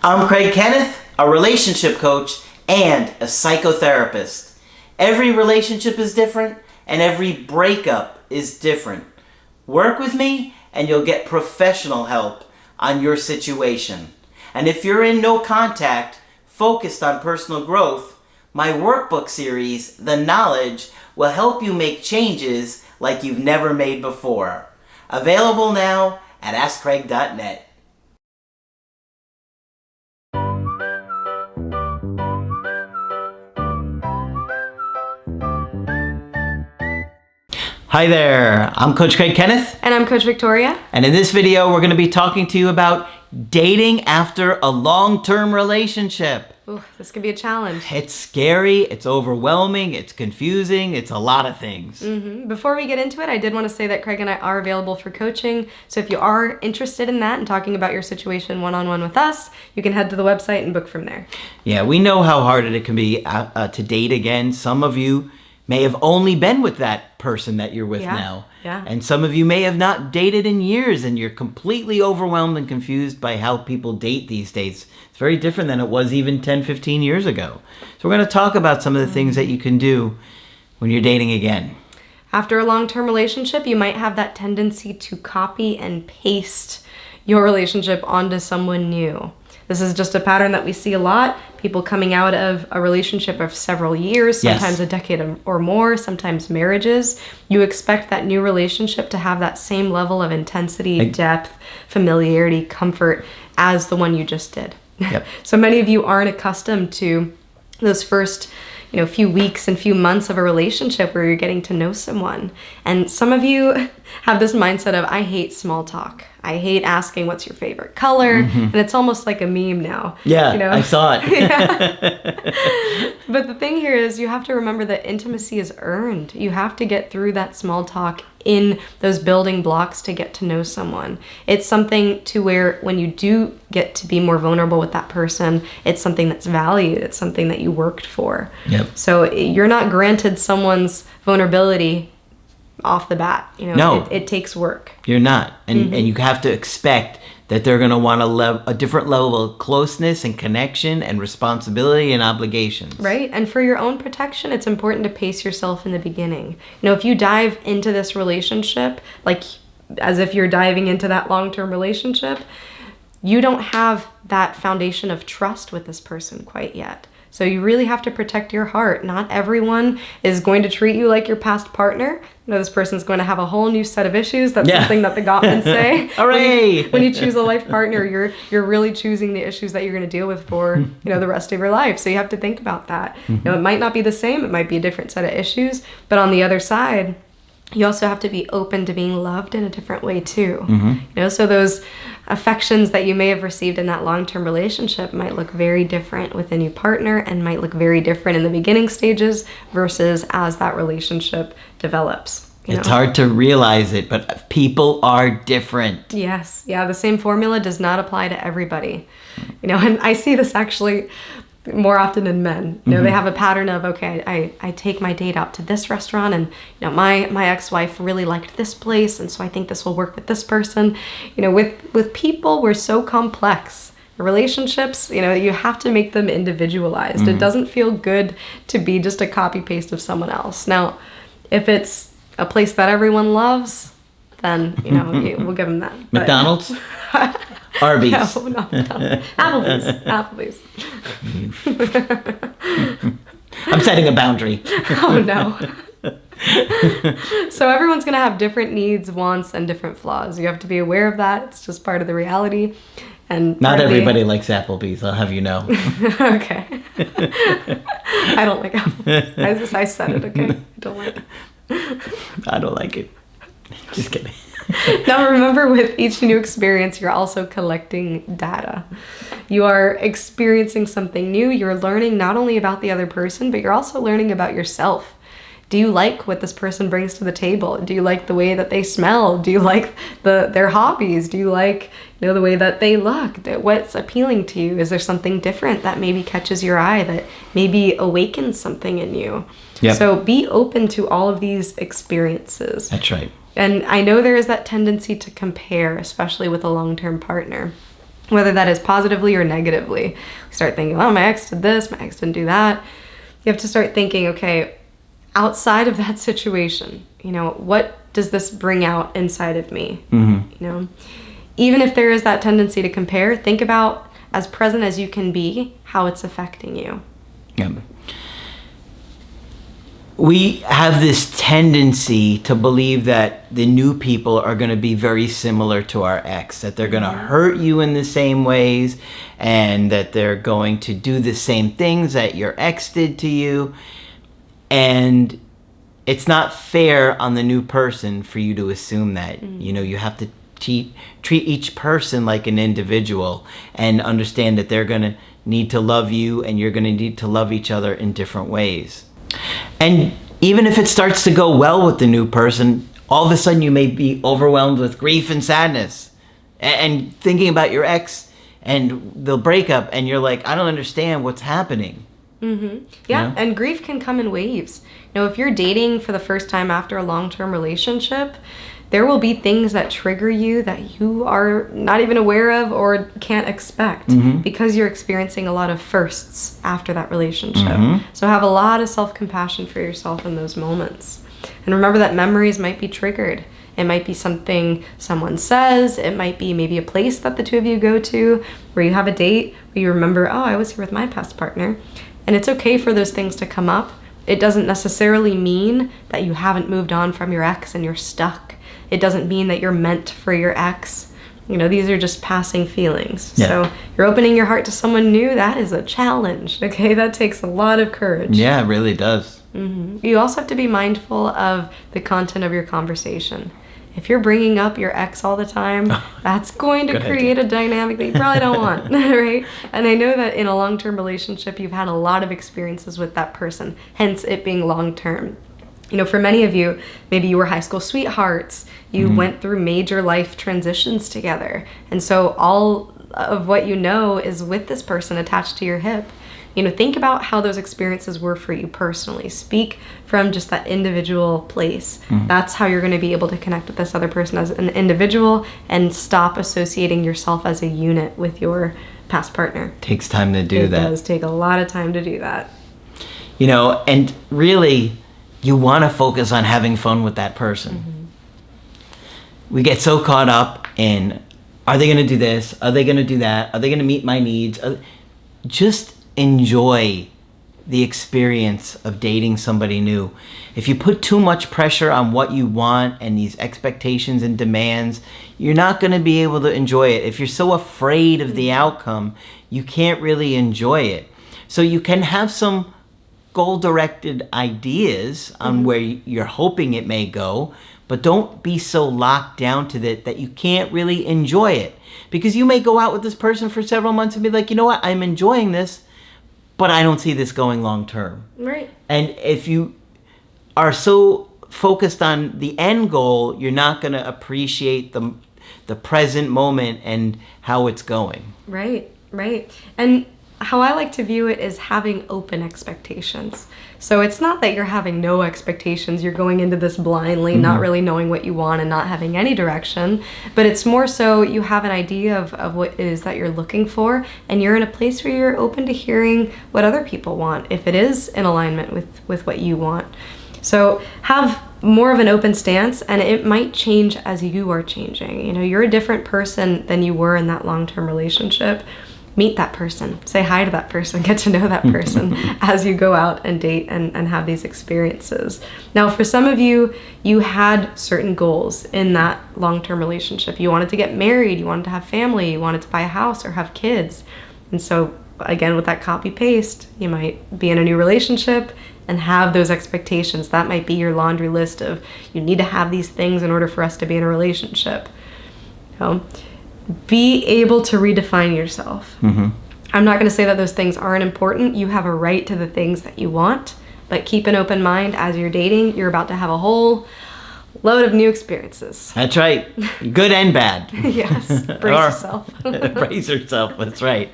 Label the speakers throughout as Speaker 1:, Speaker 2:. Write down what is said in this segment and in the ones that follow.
Speaker 1: I'm Craig Kenneth, a relationship coach and a psychotherapist. Every relationship is different and every breakup is different. Work with me and you'll get professional help on your situation. And if you're in no contact, focused on personal growth, my workbook series, The Knowledge, will help you make changes like you've never made before. Available now at AskCraig.net. Hi there, I'm Coach Craig Kenneth.
Speaker 2: And I'm Coach Victoria.
Speaker 1: And in this video, we're going to be talking to you about dating after a long-term relationship.
Speaker 2: Ooh, this could be a challenge.
Speaker 1: It's scary, it's overwhelming, it's confusing, it's a lot of things.
Speaker 2: Before we get into it, I did want to say that Craig and I are available for coaching. So if you are interested in that and talking about your situation one-on-one with us, you can head to the website and book from there.
Speaker 1: Yeah, we know how hard it can be to date again. Some of you may have only been with that person that you're with now.
Speaker 2: Yeah.
Speaker 1: And some of you may have not dated in years and you're completely overwhelmed and confused by how people date these days. It's very different than it was even 10, 15 years ago. So we're going to talk about some of the things that you can do when you're dating again.
Speaker 2: After a long-term relationship, you might have that tendency to copy and paste your relationship onto someone new. This is just a pattern that we see a lot. People coming out of a relationship of several years, sometimes a decade or more, sometimes marriages. You expect that new relationship to have that same level of intensity, depth, familiarity, comfort as the one you just did.
Speaker 1: Yep.
Speaker 2: So many of you aren't accustomed to those first few weeks and few months of a relationship where you're getting to know someone. And some of you have this mindset of, I hate small talk. I hate asking what's your favorite color. And it's almost like a meme now.
Speaker 1: Yeah, I saw it.
Speaker 2: But the thing here is you have to remember that intimacy is earned. You have to get through that small talk in those building blocks to get to know someone. It's something to where when you do get to be more vulnerable with that person, it's something that's valued. It's something that you worked for.
Speaker 1: Yep.
Speaker 2: So you're not granted someone's vulnerability off the bat.
Speaker 1: No.
Speaker 2: It takes work.
Speaker 1: You're not. And you have to expect that they're going to want a different level of closeness and connection and responsibility and obligations.
Speaker 2: Right? And for your own protection, it's important to pace yourself in the beginning. If you dive into this relationship, like as if you're diving into that long-term relationship, you don't have that foundation of trust with this person quite yet. So you really have to protect your heart. Not everyone is going to treat you like your past partner. This person's going to have a whole new set of issues. That's something that the Gottmans say.
Speaker 1: Hooray!
Speaker 2: When you choose a life partner, you're really choosing the issues that you're going to deal with for the rest of your life. So you have to think about that. It might not be the same. It might be a different set of issues. But on the other side, you also have to be open to being loved in a different way too. So those affections that you may have received in that long-term relationship might look very different with a new partner and might look very different in the beginning stages versus as that relationship develops.
Speaker 1: It's hard to realize it, but people are different.
Speaker 2: Yes. Yeah, the same formula does not apply to everybody. And I see this actually more often in men. They have a pattern of, okay, I take my date out to this restaurant and my ex-wife really liked this place and so I think this will work with this person. With people, we're so complex. Relationships, you have to make them individualized. It doesn't feel good to be just a copy paste of someone else. Now, if it's a place that everyone loves, then we'll give them that.
Speaker 1: McDonald's? Arby's.
Speaker 2: No, not Applebee's.
Speaker 1: I'm setting a boundary.
Speaker 2: Oh no. So everyone's going to have different needs, wants, and different flaws. You have to be aware of that. It's just part of the reality. And
Speaker 1: not everybody likes Applebee's, I'll have you know.
Speaker 2: Okay. I don't like Applebee's. I said it, okay? I don't like it.
Speaker 1: I don't like it. Just kidding.
Speaker 2: Now remember, with each new experience, you're also collecting data. You are experiencing something new. You're learning not only about the other person, but you're also learning about yourself. Do you like what this person brings to the table? Do you like the way that they smell? Do you like their hobbies? Do you like the way that they look? What's appealing to you? Is there something different that maybe catches your eye, that maybe awakens something in you?
Speaker 1: Yep.
Speaker 2: So be open to all of these experiences.
Speaker 1: That's right.
Speaker 2: And I know there is that tendency to compare, especially with a long-term partner. whether that is positively or negatively. We start thinking, oh, my ex did this, my ex didn't do that. You have to start thinking, okay, outside of that situation, what does this bring out inside of me? Even if there is that tendency to compare, think about, as present as you can be, how it's affecting you.
Speaker 1: Yeah. We have this tendency to believe that the new people are going to be very similar to our ex, that they're going to hurt you in the same ways, and that they're going to do the same things that your ex did to you. And it's not fair on the new person for you to assume that. You have to treat each person like an individual and understand that they're going to need to love you and you're going to need to love each other in different ways. And even if it starts to go well with the new person, all of a sudden you may be overwhelmed with grief and sadness and thinking about your ex and the breakup, and you're like, I don't understand what's happening.
Speaker 2: Yeah, and grief can come in waves. If you're dating for the first time after a long-term relationship, there will be things that trigger you that you are not even aware of or can't expect because you're experiencing a lot of firsts after that relationship. So have a lot of self-compassion for yourself in those moments. And remember that memories might be triggered. It might be something someone says. It might be maybe a place that the two of you go to where you have a date where you remember, oh, I was here with my past partner. And it's okay for those things to come up. It doesn't necessarily mean that you haven't moved on from your ex and you're stuck. It doesn't mean that you're meant for your ex. These are just passing feelings. Yeah. So you're opening your heart to someone new. That is a challenge, okay? That takes a lot of courage.
Speaker 1: Yeah, it really does.
Speaker 2: You also have to be mindful of the content of your conversation. If you're bringing up your ex all the time, that's going to create a dynamic that you probably don't want, right? And I know that in a long-term relationship, you've had a lot of experiences with that person, hence it being long-term. For many of you, maybe you were high school sweethearts. You went through major life transitions together. And so all of what you know is with this person attached to your hip. Think about how those experiences were for you personally. Speak from just that individual place. That's how you're going to be able to connect with this other person as an individual and stop associating yourself as a unit with your past partner.
Speaker 1: Takes time to do that.
Speaker 2: It does take a lot of time to do that.
Speaker 1: And really, you want to focus on having fun with that person. We get so caught up in, are they going to do this? Are they going to do that? Are they going to meet my needs? Just enjoy the experience of dating somebody new. If you put too much pressure on what you want and these expectations and demands, you're not going to be able to enjoy it. If you're so afraid of the outcome, you can't really enjoy it. So you can have some goal-directed ideas on where you're hoping it may go, but don't be so locked down to that you can't really enjoy it. Because you may go out with this person for several months and be like, you know what, I'm enjoying this, but I don't see this going long term.
Speaker 2: Right.
Speaker 1: And if you are so focused on the end goal, you're not going to appreciate the present moment and how it's going.
Speaker 2: Right. And how I like to view it is having open expectations. So it's not that you're having no expectations, you're going into this blindly, not really knowing what you want and not having any direction, but it's more so you have an idea of what it is that you're looking for, and you're in a place where you're open to hearing what other people want, if it is in alignment with what you want. So have more of an open stance, and it might change as you are changing. You're a different person than you were in that long-term relationship. Meet that person, say hi to that person, get to know that person as you go out and date and have these experiences. Now, for some of you, you had certain goals in that long-term relationship. You wanted to get married, you wanted to have family, you wanted to buy a house or have kids. And so, again, with that copy-paste, you might be in a new relationship and have those expectations. That might be your laundry list of, you need to have these things in order for us to be in a relationship. Be able to redefine yourself. I'm not going to say that those things aren't important. You have a right to the things that you want, but keep an open mind as you're dating. You're about to have a whole load of new experiences.
Speaker 1: That's right. Good and bad.
Speaker 2: Yes. Brace yourself.
Speaker 1: Brace yourself. That's right.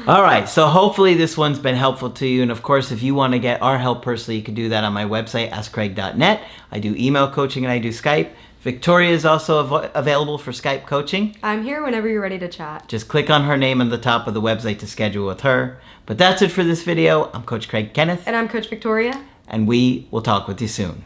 Speaker 1: All right. So hopefully this one's been helpful to you. And of course, if you want to get our help personally, you can do that on my website, askcraig.net. I do email coaching and I do Skype. Victoria is also available for Skype coaching.
Speaker 2: I'm here whenever you're ready to chat.
Speaker 1: Just click on her name on the top of the website to schedule with her. But that's it for this video. I'm Coach Craig Kenneth.
Speaker 2: And I'm Coach Victoria.
Speaker 1: And we will talk with you soon.